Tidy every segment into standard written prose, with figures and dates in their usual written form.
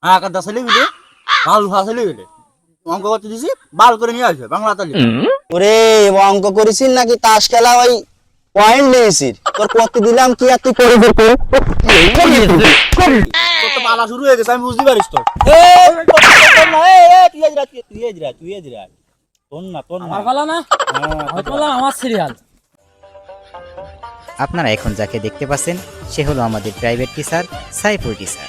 হ্যাঁ কাদা ছেলে মিলে ভালো ছেলে মিলে অঙ্ক করতে দিছি বাল করে নিয়ে আসবে বাংলা তালি। ওরে অঙ্ক করেছিস নাকি তাস খেলা ওই পয়েন্ট নিয়েছিস? তোর করতে দিলাম কি আর তুই করে বের করে তোর তো পালা শুরু হয়ে গেছে আমি বুঝতে পারিস তো। আমার সিরিয়াল। আপনারা এখন যাকে দেখতে পাচ্ছেন সে হলো আমাদের প্রাইভেট টিচার সাইফুল টিচার।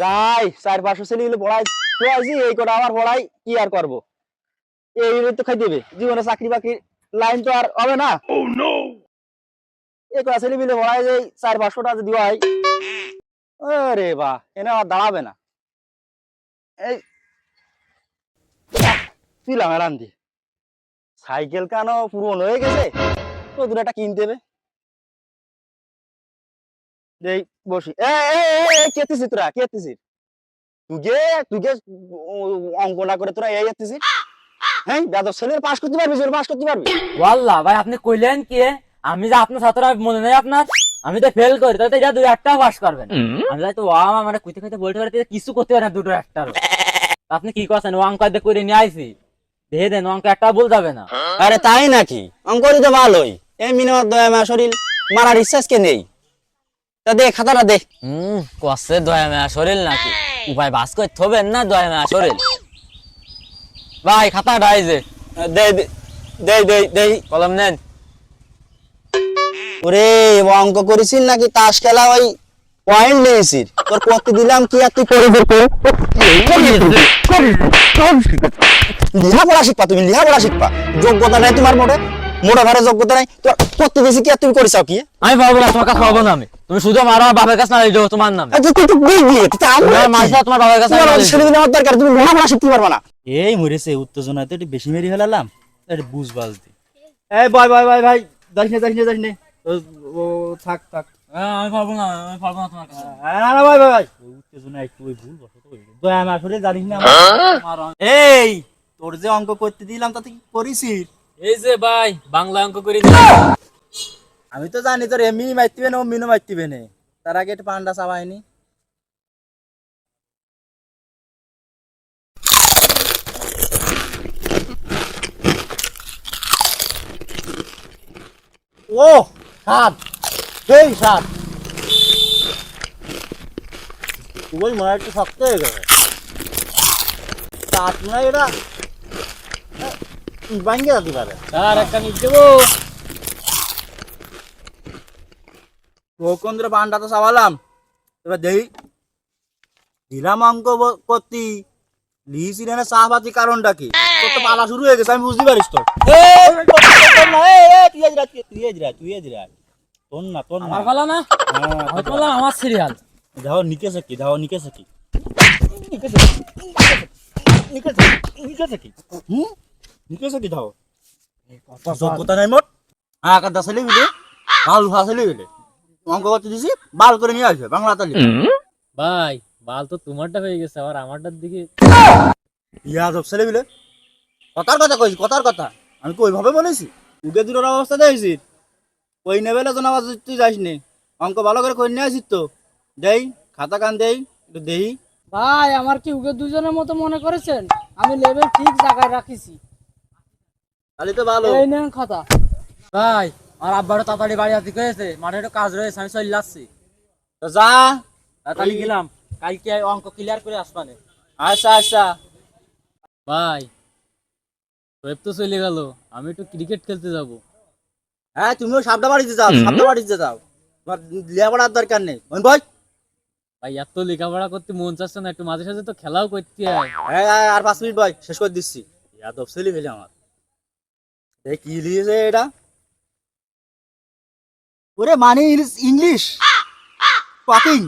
যাই 4-500 ছেলে মিলে পড়াই পড়াইছি, এই কটা আবার পড়াই কি আর করব? এই তো খাই দেবে জীবনে চাকরি বাকরি লাইন তো আর হবে না। এই কটা ছেলে মিলে পড়াই যে 400-500 টাকা দিও হয়, আরে বাহ এনে আর দাঁড়াবে না। এই তুইলাম এরান দি সাইকেল কেন পুরনো হয়ে গেছে, নতুন একটা কিনতে হবে। এই বসি কেতিস তোরা কেতিস তুগে তুগে অঙ্কনা করে তোরা এই এতিস। হ্যাঁ দাদা ছেলের পাস করতে পারবি, পাস করতে পারবি? ওয়াল্লাহ ভাই আপনি কইলেন কি আমি যে আপনার ছাত্র মনে নেই আপনার, আমি তো ফেল করি তাতে যা দুই একটা পাস করবেন। আমি যাই তো মানে কইতে কইতে বলতে পারতে কিছু করতে পারে না দুটো একটার। আপনি কি করছেন ও অঙ্ক দিয়ে করে নিয়ে আইছি দিয়ে দেন অঙ্ক একটা ভুল যাবে না। আরে তাই নাকি? অঙ্করি তো ভালোই, এই মিনিমাম দয়া মা শরীর মারার ইচ্ছা কে নেই। তা দে খাতাটা দে। কষ্টে দয়া মেয়া শরীর নাকি উপায় বাস করে থবেন না দয়া মেয়া শরীর। ভাই খাতাটা এই যে দে দে দে দে কলম নেন। ওরে অঙ্ক করেছিস নাকি তাস খেলা ওই পয়েন্ট নিয়েছিস? তোর করতে দিলাম কি আর তুই করে বের করে লেখাপড়া শিখবা, তুমি লেখাপড়া শিখবা। যোগ্যতা নাই তোমার মোটে, মোটা ভারে যোগ্যতা নাই। তোর করতে দিছি কি আর তুমি করিস কি? আমি পাবো না তোমার কাছে পাবো না, আমি তুমি শুধু মারো আমার বাবার কাছে না তোমার নামে তোমার বাবার কাছে আমার দরকার, তুমি লেখাপড়া শিখতে পারবা না। এই মরেছে উত্তেজনা তো একটু বেশি মেরে ফেলালাম, একটু বুঝ বাজ দি। এই ভাই ভাই ভাই ভাই যাইস না যাইস না যাইস না, ও থাক থাক। আমি পারবো না, আমি পারবো না তোমার কাছে। না না ভাই ভাই ভাই উত্তেজনা একটু ওই ভুল বসত হইলো। দয়া আমি আসলে জানিস না এই তোর যে অঙ্ক করতে দিলাম তাতে কি করিসিস? এই যে ভাই বাংলা অঙ্ক করে আমি তো জানি তোর এমনি মারতিবে না ও মিনু মারতিবে না, তার আগে একটু পান্ডা চাবাইনি। ও সাত সেই সাত খুবই মনে হয় একটু শক্ত হয়ে গেছে সাত মনে হয় এটা ভাঙ্গে যেতে পারে। আর একটা নিচ দেবো। কোন ধরে পান্ডা তো চাবালাম, এবার দেই দিলাম অঙ্ক করতি লিখি না চা পাতি কারণটা কি? তোর তো পালা শুরু হয়ে গেছে আমি বুঝতে পারিস তো। তোর না তোর না আমার পালা না, হয়তো বললাম আমার সিরিয়াল। যাও নিকেছে কি যাও নিকেছে কি নিকেছে কি যাও যোগ্যতা নাই মোট। হ্যাঁ কাদা ছেলে মিলে ভালো ছেলে মিলে অঙ্ক করতে দিছি বাল করে নিয়ে আসবে বাংলা তালি। ভাই বাল তো তোমারটা হয়ে গেছে, আবার আমারটার দিকে ইয়া সব ছেলে মিলে কথার কথা কইছি কথার কথা, আমি তো ওইভাবে বলেছি উগে দুটোর অবস্থা দেখেছি ওই নেবেলে তো নামাজ তুই যাইস নি, অঙ্ক ভালো করে করে নিয়ে আসিস তো। দেই খাতা কান দেই একটু দেই। ভাই আমার কি উগে দুজনের মতো মনে করেছেন? আমি লেভেল ঠিক জায়গায় রাখিছি। তাহলে তো ভালো। এই নেন খাতা। ভাই আর আব্বারও তাড়াতাড়ি বাড়ি আসতে কয়েছে, মাঠে একটু কাজ রয়েছে, আমি চলে যাচ্ছি। তো যা তাড়াতাড়ি গেলাম, কালকে অঙ্ক ক্লিয়ার করে আসবানে। আচ্ছা আচ্ছা। ভাই ওয়েব তো চলে গেল, আমি একটু ক্রিকেট খেলতে যাব। হ্যাঁ তুমিও সাবডা বাড়িতে যাও সাবডা বাড়িতে যাও, তোমার লেখাপড়ার দরকার নেই ভাই। ভাই এত লেখাপড়া করতে মন চাচ্ছে না, একটু মাঝে সাঝে তো খেলাও করতে হয়। হ্যাঁ আর 5 মিনিট ভাই শেষ করে দিচ্ছি। ইয়াদব ছেলে ফেলে আমার এই কি লিখেছে এটা? ওরে মানে ইংলিশ পাকিং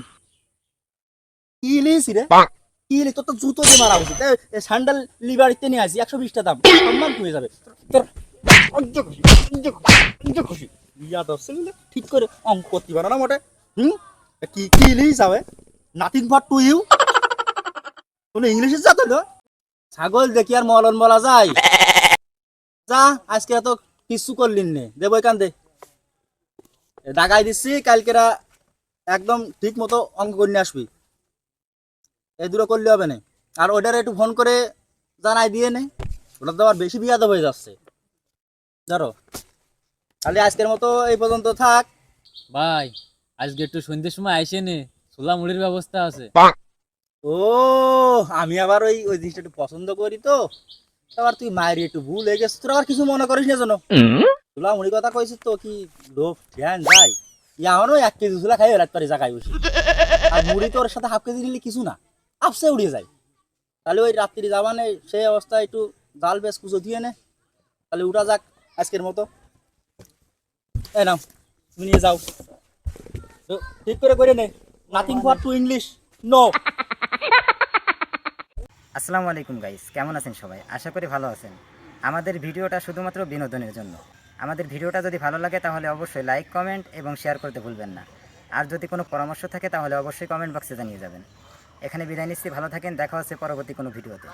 কি লিখেছি রে? কি লিখ তোর তো জুতো দিয়ে মারা উচিত। স্যান্ডেল লিবারিতে নিয়ে আসি 120টা দাম, সম্মান কমে যাবে তোর। খুশি ইয়াদব ছেলে ঠিক করে অঙ্ক করতে পারো না মোটে। কি কি লিখেছ হবে নাথিং ফর টু ইউ, কোনো ইংলিশে যা তো ছাগল দেখি আর মলন বলা যায়। যা আজকে এত কিছু করলিন নে দেবো এখান দে ডাকাই দিচ্ছি, কালকেরা একদম ঠিক মতো অঙ্ক করে নিয়ে আসবি। এই দুটো করলে হবে না। আর ওটার একটু ফোন করে জানাই দিয়ে নে, ওটা তো আবার বেশি বিয়াদ হয়ে যাচ্ছে জানো। তাহলে আজকের মতো এই পর্যন্ত থাক। ভাই আজকে একটু সন্ধ্যের সময় আইসে নে, ছোলা মুড়ির ব্যবস্থা আছে। ও আমি আবার ওই ওই জিনিসটা একটু পছন্দ করি তো, আবার তুই মায়ের একটু ভুল হয়ে গেছিস, তোর আবার কিছু মনে করিস না জানো। তুলা মুড়ি কথা কইছিস তো কি লোভ ধ্যান যায়, এমনও 1 কেজি তুলা খাই রাত পারি জায়গায় বসে, আর মুড়ি তোর সাথে হাফ কেজি নিলে কিছু না, আপসে উড়িয়ে যায়। তাহলে ওই রাত্রি যাবানে সেই অবস্থায় একটু জাল বেশ কুচো দিয়ে নে, তাহলে উঠা যাক আজকের মতো। এই নাও তুমি নিয়ে যাও, তো ঠিক করে নে, nothing for to English no. আসসালামু আলাইকুম গাইস, কেমন আছেন সবাই? আশা করি ভালো আছেন। আমাদের ভিডিওটা শুধুমাত্র বিনোদনের জন্য। আমাদের ভিডিওটা যদি ভালো লাগে তাহলে অবশ্যই লাইক, কমেন্ট এবং শেয়ার করতে ভুলবেন না। আর যদি কোনো পরামর্শ থাকে তাহলে অবশ্যই কমেন্ট বক্সে জানিয়ে যাবেন। এখানে বিদায় নিচ্ছি, ভালো থাকেন, দেখা হচ্ছে পরবর্তী কোনো ভিডিওতে।